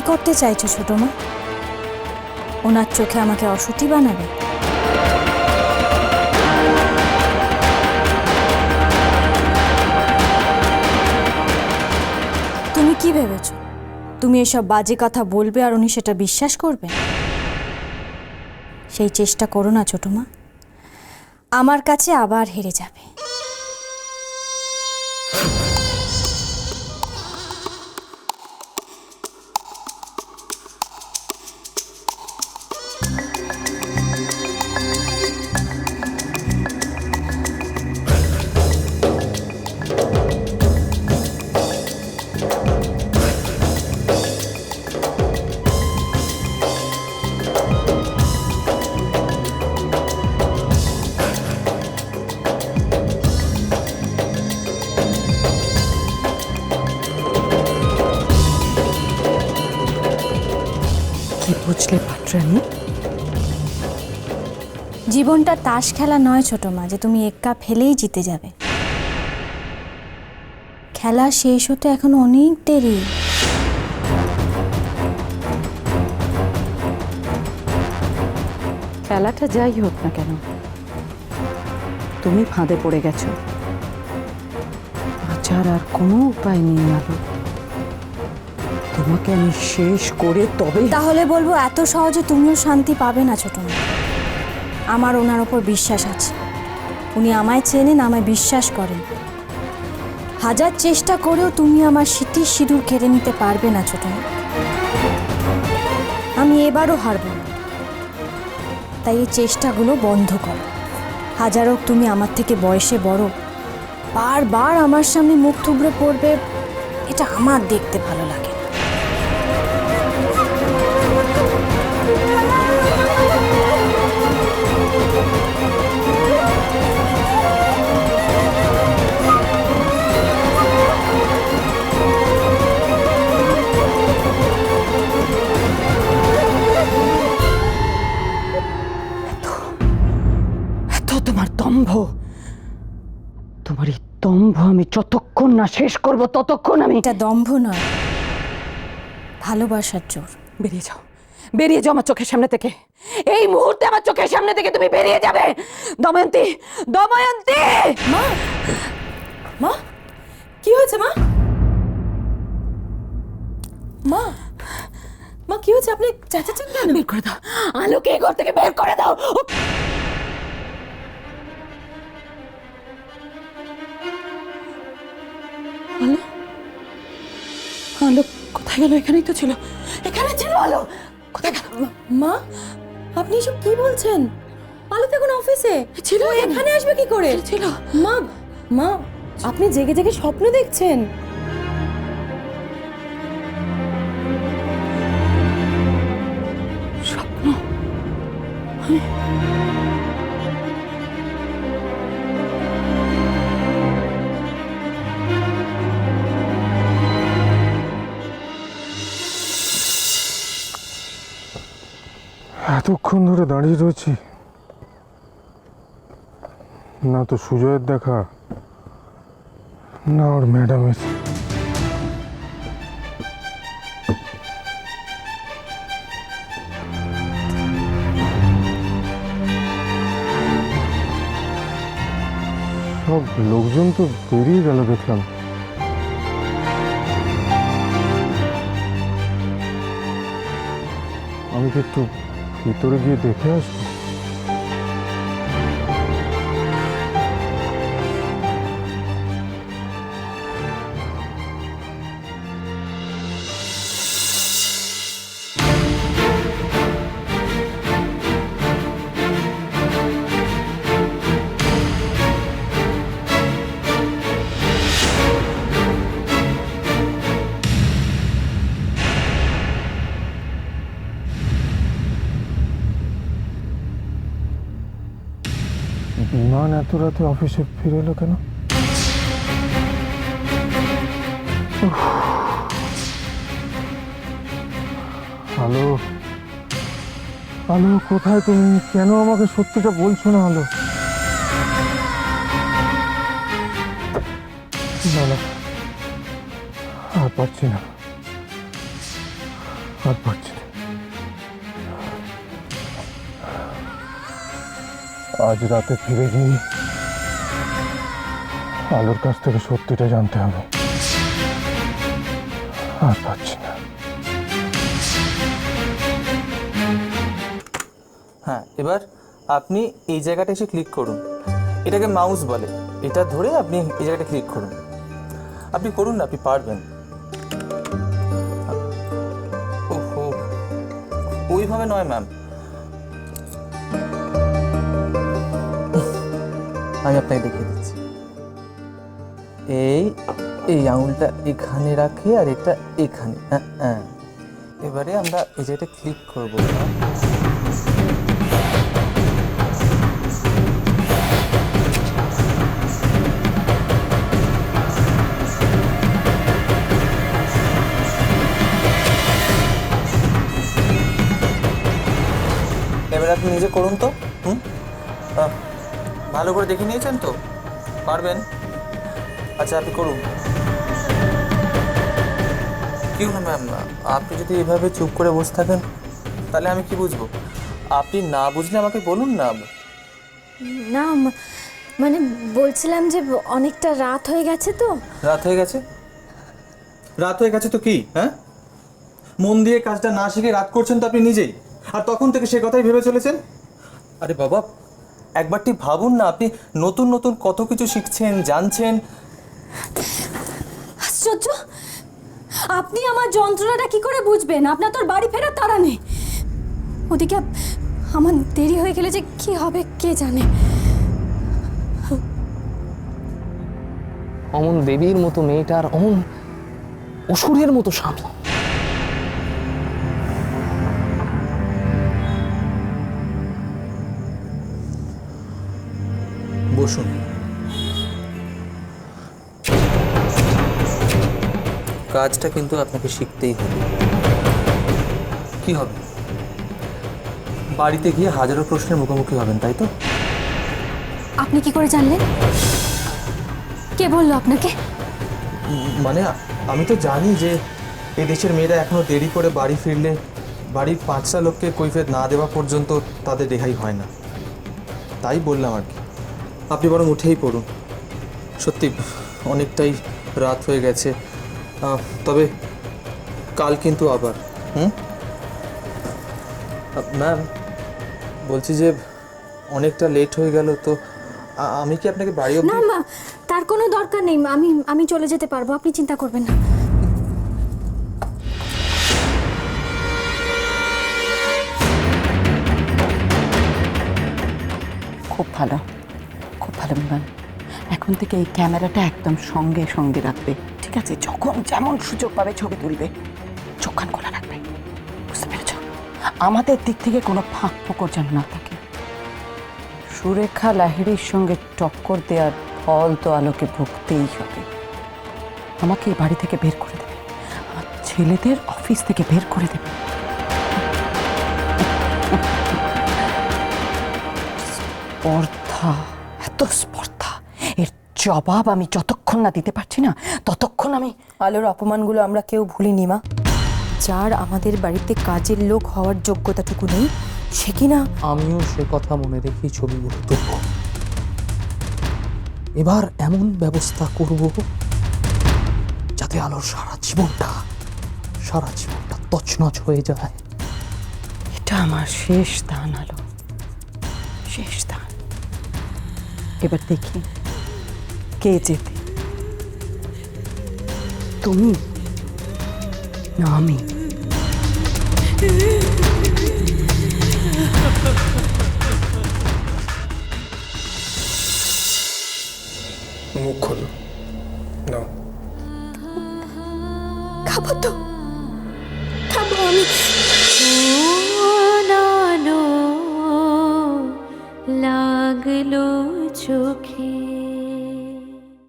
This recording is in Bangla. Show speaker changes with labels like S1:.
S1: করতে চাইছো ছোট মা? ওনার চোখে আমাকে অসতী বানাবে? তুমি কি ভেবেছো তুমি এসব বাজে কথা বলবে আর উনি সেটা বিশ্বাস করবে? সেই চেষ্টা করো না ছোট মা, আমার কাছে আবার হেরে যাবে।
S2: কি বুঝলে পাত্রাণী?
S1: জীবনটা তাস খেলা নয় ছোট মা যে তুমি এক কাপ ফেলেই জিতে যাবে। খেলা শেষ হতে এখন অনেক দেরি।
S2: খেলাটা যাই হোক না কেন, তুমি ফাঁদে পড়ে গেছো। বাঁচার আর কোনো উপায় নেই আলো। তোমাকে আমি শেষ করে তবে।
S1: তাহলে বলবো এত সহজে তুমিও শান্তি পাবে না ছোট মা। আমার ওনার ওপর বিশ্বাস আছে, উনি আমায় চেনেন, আমায় বিশ্বাস করেন। হাজার চেষ্টা করেও তুমি আমার স্মৃতির সিঁদুর কেড়ে নিতে পারবে না ছোট মা। আমি এবারও হারব না, তাই এই চেষ্টাগুলো বন্ধ করো। হাজার হোক তুমি আমার থেকে বয়সে বড়, বারবার আমার সামনে মুখ থুবড়ে পড়বে, এটা আমার দেখতে ভালো লাগে না।
S2: এত তোমার দম্ভ, তোমার এই দম্ভ আমি যতক্ষণ না শেষ করব ততক্ষণ আমি।
S1: এটা দম্ভ নয়, ভালোবাসার জোর।
S2: বেরিয়ে যাও, বেরিয়ে যাও আমার চোখের সামনে থেকে। এই মুহূর্তে আমার চোখের সামনে থেকে তুমি বেরিয়ে যাবে। দময়ন্তী, দময়ন্তী!
S3: মা, মা, কি হয়েছে মা? মা, মা কি হয়েছে? আপনি চেঁচাচ্ছেন কেন?
S2: বের করে দাও আলোকে, এই ঘর থেকে বের করে দাও। আলো, আলো কোথায় গেল? এখানেই তো ছিল, এখানে ছিল আলো, কোথায় গেল?
S3: মা, আপনি এসব কি বলছেন? আলো তো এখন অফিসে
S2: ছিল
S3: ও এখানে আসবে কি করে?
S2: ছিল।
S3: মা, মা, আপনি জেগে জেগে স্বপ্ন দেখছেন।
S2: স্বপ্ন?
S4: এতক্ষণ ধরে দাঁড়িয়ে রয়েছি, না তো সুজয়ের দেখা, না ওর ম্যাডামের। সব লোকজন তো বেরিয়ে গেল দেখলাম। আমি কি একটু ভিতরে গিয়ে দেখে আসবো? বিমান এত রাতে অফিসে ফিরে এলো কেন? হ্যালো, আলো কোথায় তুমি? কেন আমাকে সত্যিটা বলছো না? আলো, না না, আর পারছি না, আর পারছি না। আজ রাতে ফিরে গিয়ে আলোর কাছ থেকে সত্যিটা জানতে হবে। আর পারছি না।
S5: হ্যাঁ, এবার আপনি এই জায়গাটা এসে ক্লিক করুন। এটাকে মাউস বলে। এটা ধরে আপনি এই জায়গাটা ক্লিক করুন। আপনি করুন না, আপনি পারবেন। ওহো, ওইভাবে নয় ম্যাম, আমি আপনাকে দেখিয়ে দিচ্ছি। এই আঙুলটা এখানে রাখে আর এটা এখানে। হ্যাঁ হ্যাঁ, এবারে আমরা এই জায়গাটা ক্লিক করবো। এবার আপনি নিজে করুন তো। ভালো করে দেখে নিয়েছেন তো? পারবেন? আচ্ছা, আপনি করুন। কি হলো ম্যাম, আপনি যদি এভাবে চুপ করে বসে থাকেন তাহলে আমি কি বুঝবো? আপনি না বুঝলে আমাকে বলুন না।
S1: না মানে বলছিলাম যে অনেকটা রাত হয়ে গেছে তো।
S5: রাত হয়ে গেছে? রাত হয়ে গেছে তো কি? হ্যাঁ, মন দিয়ে কাজটা না শিখে রাত করছেন তো আপনি নিজেই, আর তখন থেকে সে কথাই ভেবে চলেছেন। আরে বাবা, একবারটি ভাবুন না, আপনি নতুন নতুন কত কিছু শিখছেন, জানছেন।
S1: আশ্চর্য, আপনি আমার যন্ত্রণাটা কি করে বুঝবেন? আপনার তোর বাড়ি ফেরার তাড়া নেই। ওদিকে আমার দেরি হয়ে গেলে যে কি হবে কে জানে।
S6: অমন দেবীর মতো মেয়েটার অমন অসুরের মতো স্বামী।
S5: বসুন। কাজটা কিন্তু আপনাকে শিখতেই হবে। কি হবে? বাড়িতে গিয়ে হাজারো প্রশ্নের মুখোমুখি হবেন, তাই তো?
S1: আপনি কি করে জানলেন? কে বললো আপনাকে?
S5: মানে আমি তো জানি যে এই দেশের মেয়েরা এখনো দেরি করে বাড়ি ফিরলে বাড়ির 5টা লোককে কৈফিয়ত না দেওয়া পর্যন্ত তাদের রেহাই হয় না। তাই বললাম আর কি। আপনি বরং উঠেই পড়ুন। সত্যি অনেকটাই রাত হয়ে গেছে। তবে কাল কিন্তু আবার। ম্যাম, বলছি যে অনেকটা লেট হয়ে গেল তো, আমি কি আপনাকে বাড়ি অবধি?
S1: না মা, তার কোনো দরকার নেই। আমি চলে যেতে পারবো, আপনি চিন্তা করবেন না।
S2: খুব ভালো, খুব ভালো ম্যাম। এখন থেকে এই ক্যামেরাটা একদম সঙ্গে সঙ্গে রাখবে, ঠিক আছে? যখন যেমন সুযোগ পাবে ছবি তুলবে, চোখ কান খোলা রাখবে, বুঝতে পেরেছ? আমাদের দিক থেকে কোনো ফাঁক ফোকর যেন না থাকে। সুরেখা লাহিড়ির সঙ্গে টক্কর দেওয়ার ফল তো আলোকে ভুগতেই হবে। আমাকে এই বাড়ি থেকে বের করে দেবে, আমার ছেলেদের অফিস থেকে বের করে দেবে। স্পর্ধা, এত স্পর্ধা, এর জবাব আমি যতক্ষণ না দিতে পারছি না ততক্ষণ আমি।
S3: আলোর অপমানগুলো আমরা কেউ ভুলিনি মা। যার আমাদের বাড়িতে কাজের লোক হওয়ার যোগ্যতাটুকু নেই, সে কিনা।
S6: আমিও সে কথা মনে রেখেই ছবিগুলো তুলব। এবার এমন ব্যবস্থা করব যাতে আলোর সারা জীবনটা তছনছ হয়ে যায়।
S2: এটা আমার শেষ দান আলো, শেষ দান। এবার দেখি কে জেতে, তুমি না আমি।
S7: মুখ খোলো, নাও।
S1: খাবো তো, খাবো আমি।
S8: লাগলো চোখে